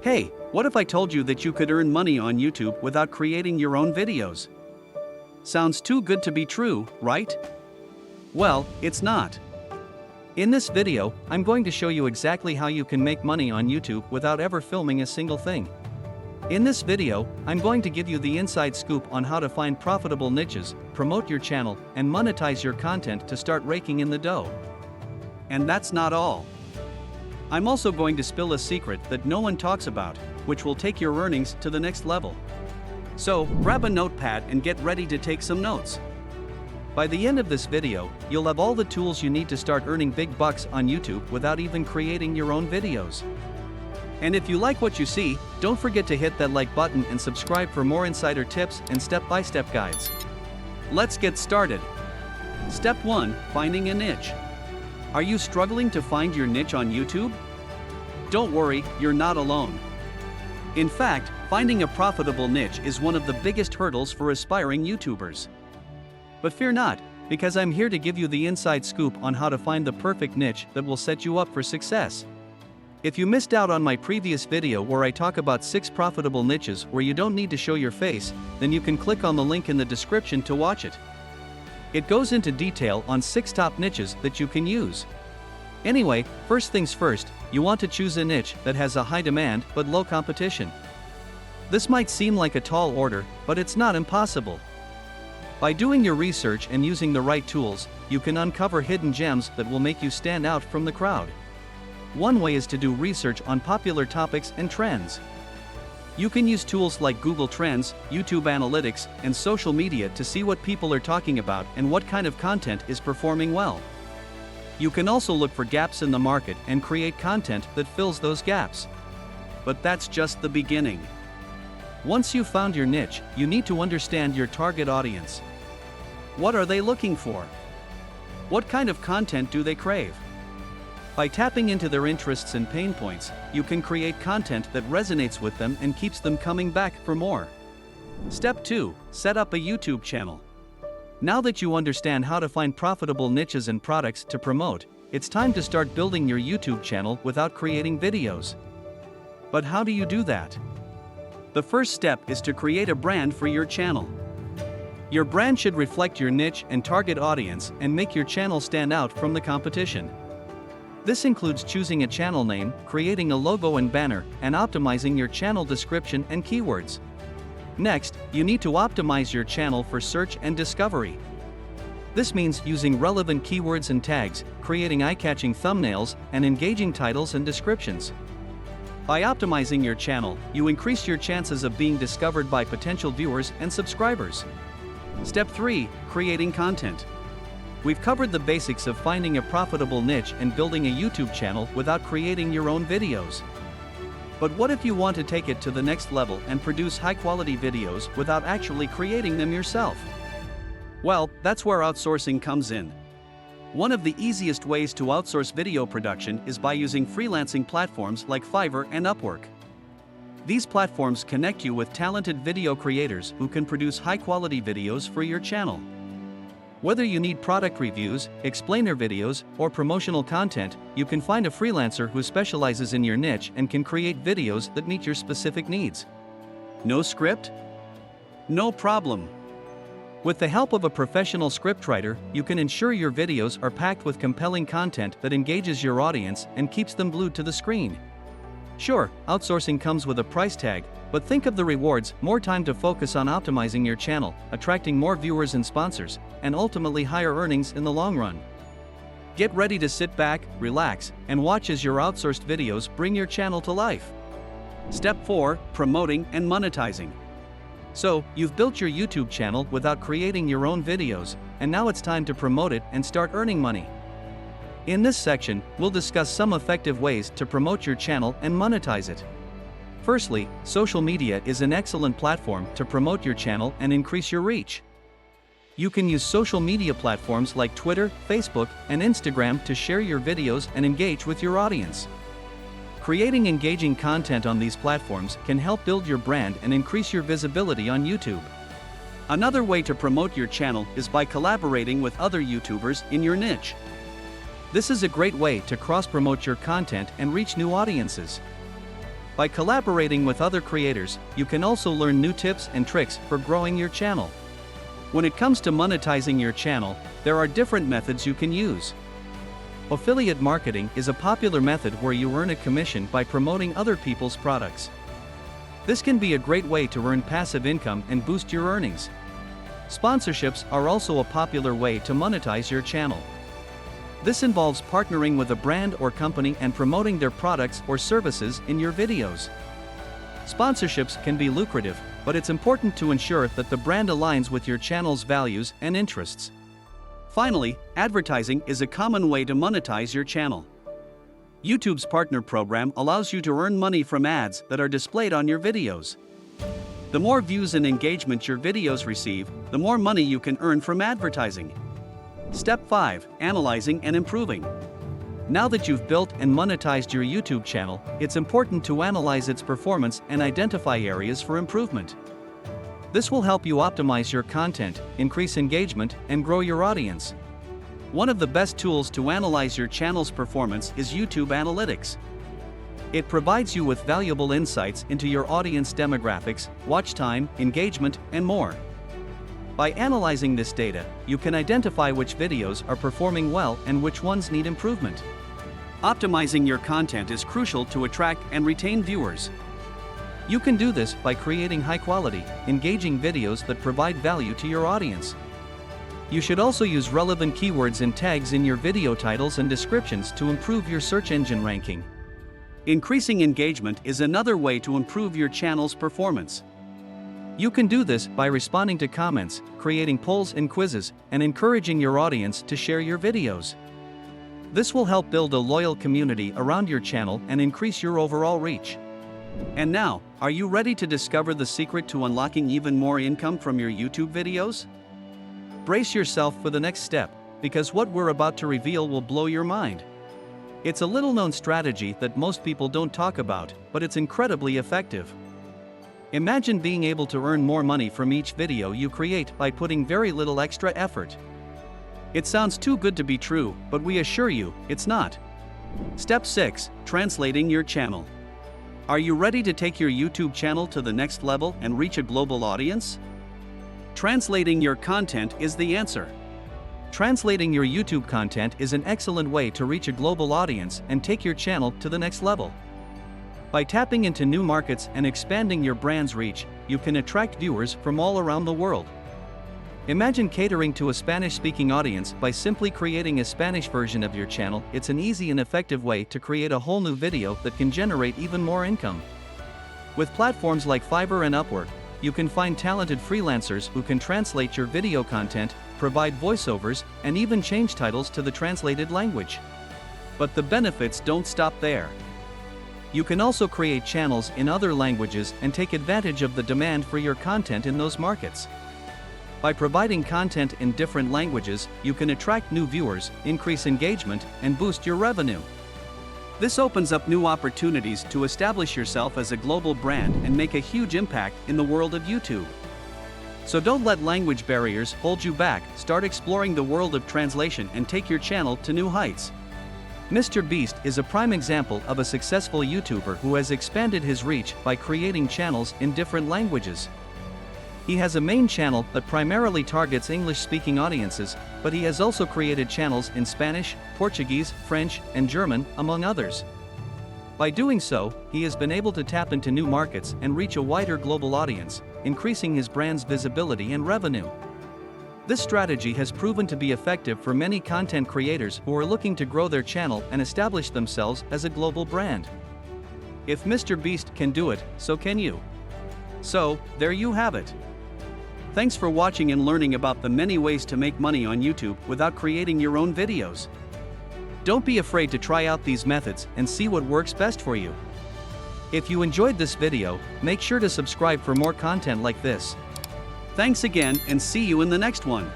Hey, what if I told you that you could earn money on YouTube without creating your own videos? Sounds too good to be true, right? Well, it's not. In this video, I'm going to show you exactly how you can make money on YouTube without ever filming a single thing. In this video, I'm going to give you the inside scoop on how to find profitable niches, promote your channel, and monetize your content to start raking in the dough. And that's not all. I'm also going to spill a secret that no one talks about, which will take your earnings to the next level. So, grab a notepad and get ready to take some notes. By the end of this video, you'll have all the tools you need to start earning big bucks on YouTube without even creating your own videos. And if you like what you see, don't forget to hit that like button and subscribe for more insider tips and step-by-step guides. Let's get started. Step 1. Finding a niche. Are you struggling to find your niche on YouTube? Don't worry, you're not alone. In fact, finding a profitable niche is one of the biggest hurdles for aspiring YouTubers. But fear not, because I'm here to give you the inside scoop on how to find the perfect niche that will set you up for success. If you missed out on my previous video where I talk about 6 profitable niches where you don't need to show your face, then you can click on the link in the description to watch it. It goes into detail on 6 top niches that you can use. Anyway, first things first, you want to choose a niche that has a high demand but low competition. This might seem like a tall order, but it's not impossible. By doing your research and using the right tools, you can uncover hidden gems that will make you stand out from the crowd. One way is to do research on popular topics and trends. You can use tools like Google Trends, YouTube Analytics, and social media to see what people are talking about and what kind of content is performing well. You can also look for gaps in the market and create content that fills those gaps. But that's just the beginning. Once you've found your niche, you need to understand your target audience. What are they looking for? What kind of content do they crave? By tapping into their interests and pain points, you can create content that resonates with them and keeps them coming back for more. Step 2. Set up a YouTube channel. Now that you understand how to find profitable niches and products to promote, it's time to start building your YouTube channel without creating videos. But how do you do that? The first step is to create a brand for your channel. Your brand should reflect your niche and target audience and make your channel stand out from the competition. This includes choosing a channel name, creating a logo and banner, and optimizing your channel description and keywords. Next, you need to optimize your channel for search and discovery. This means using relevant keywords and tags, creating eye-catching thumbnails, and engaging titles and descriptions. By optimizing your channel, you increase your chances of being discovered by potential viewers and subscribers. Step 3. Creating content. We've covered the basics of finding a profitable niche and building a YouTube channel without creating your own videos. But what if you want to take it to the next level and produce high-quality videos without actually creating them yourself? Well, that's where outsourcing comes in. One of the easiest ways to outsource video production is by using freelancing platforms like Fiverr and Upwork. These platforms connect you with talented video creators who can produce high-quality videos for your channel. Whether you need product reviews, explainer videos, or promotional content, you can find a freelancer who specializes in your niche and can create videos that meet your specific needs. No script? No problem. With the help of a professional scriptwriter, you can ensure your videos are packed with compelling content that engages your audience and keeps them glued to the screen. Sure, outsourcing comes with a price tag, but think of the rewards: more time to focus on optimizing your channel, attracting more viewers and sponsors, and ultimately higher earnings in the long run. Get ready to sit back, relax, and watch as your outsourced videos bring your channel to life. Step 4. Promoting and monetizing. So, you've built your YouTube channel without creating your own videos, and now it's time to promote it and start earning money. In this section, we'll discuss some effective ways to promote your channel and monetize it. Firstly, social media is an excellent platform to promote your channel and increase your reach. You can use social media platforms like Twitter, Facebook, and Instagram to share your videos and engage with your audience. Creating engaging content on these platforms can help build your brand and increase your visibility on YouTube. Another way to promote your channel is by collaborating with other YouTubers in your niche. This is a great way to cross-promote your content and reach new audiences. By collaborating with other creators, you can also learn new tips and tricks for growing your channel. When it comes to monetizing your channel, there are different methods you can use. Affiliate marketing is a popular method where you earn a commission by promoting other people's products. This can be a great way to earn passive income and boost your earnings. Sponsorships are also a popular way to monetize your channel. This involves partnering with a brand or company and promoting their products or services in your videos. Sponsorships can be lucrative, but it's important to ensure that the brand aligns with your channel's values and interests. Finally, advertising is a common way to monetize your channel. YouTube's partner program allows you to earn money from ads that are displayed on your videos. The more views and engagement your videos receive, the more money you can earn from advertising. Step 5. Analyzing and improving. Now that you've built and monetized your YouTube channel, it's important to analyze its performance and identify areas for improvement. This will help you optimize your content, increase engagement, and grow your audience. One of the best tools to analyze your channel's performance is YouTube Analytics. It provides you with valuable insights into your audience demographics, watch time, engagement, and more. By analyzing this data, you can identify which videos are performing well and which ones need improvement. Optimizing your content is crucial to attract and retain viewers. You can do this by creating high-quality, engaging videos that provide value to your audience. You should also use relevant keywords and tags in your video titles and descriptions to improve your search engine ranking. Increasing engagement is another way to improve your channel's performance. You can do this by responding to comments, creating polls and quizzes, and encouraging your audience to share your videos. This will help build a loyal community around your channel and increase your overall reach. And now, are you ready to discover the secret to unlocking even more income from your YouTube videos? Brace yourself for the next step, because what we're about to reveal will blow your mind. It's a little-known strategy that most people don't talk about, but it's incredibly effective. Imagine being able to earn more money from each video you create by putting very little extra effort. It sounds too good to be true, but we assure you, it's not. Step 6. Translating your channel. Are you ready to take your YouTube channel to the next level and reach a global audience? Translating your content is the answer. Translating your YouTube content is an excellent way to reach a global audience and take your channel to the next level. By tapping into new markets and expanding your brand's reach, you can attract viewers from all around the world. Imagine catering to a Spanish-speaking audience by simply creating a Spanish version of your channel. It's an easy and effective way to create a whole new video that can generate even more income. With platforms like Fiverr and Upwork, you can find talented freelancers who can translate your video content, provide voiceovers, and even change titles to the translated language. But the benefits don't stop there. You can also create channels in other languages and take advantage of the demand for your content in those markets. By providing content in different languages, you can attract new viewers, increase engagement, and boost your revenue. This opens up new opportunities to establish yourself as a global brand and make a huge impact in the world of YouTube. So don't let language barriers hold you back. Start exploring the world of translation and take your channel to new heights. Mr. Beast is a prime example of a successful YouTuber who has expanded his reach by creating channels in different languages. He has a main channel that primarily targets English-speaking audiences, but he has also created channels in Spanish, Portuguese, French, and German, among others. By doing so, he has been able to tap into new markets and reach a wider global audience, increasing his brand's visibility and revenue. This strategy has proven to be effective for many content creators who are looking to grow their channel and establish themselves as a global brand. If Mr. Beast can do it, so can you. So, there you have it. Thanks for watching and learning about the many ways to make money on YouTube without creating your own videos. Don't be afraid to try out these methods and see what works best for you. If you enjoyed this video, make sure to subscribe for more content like this. Thanks again and see you in the next one.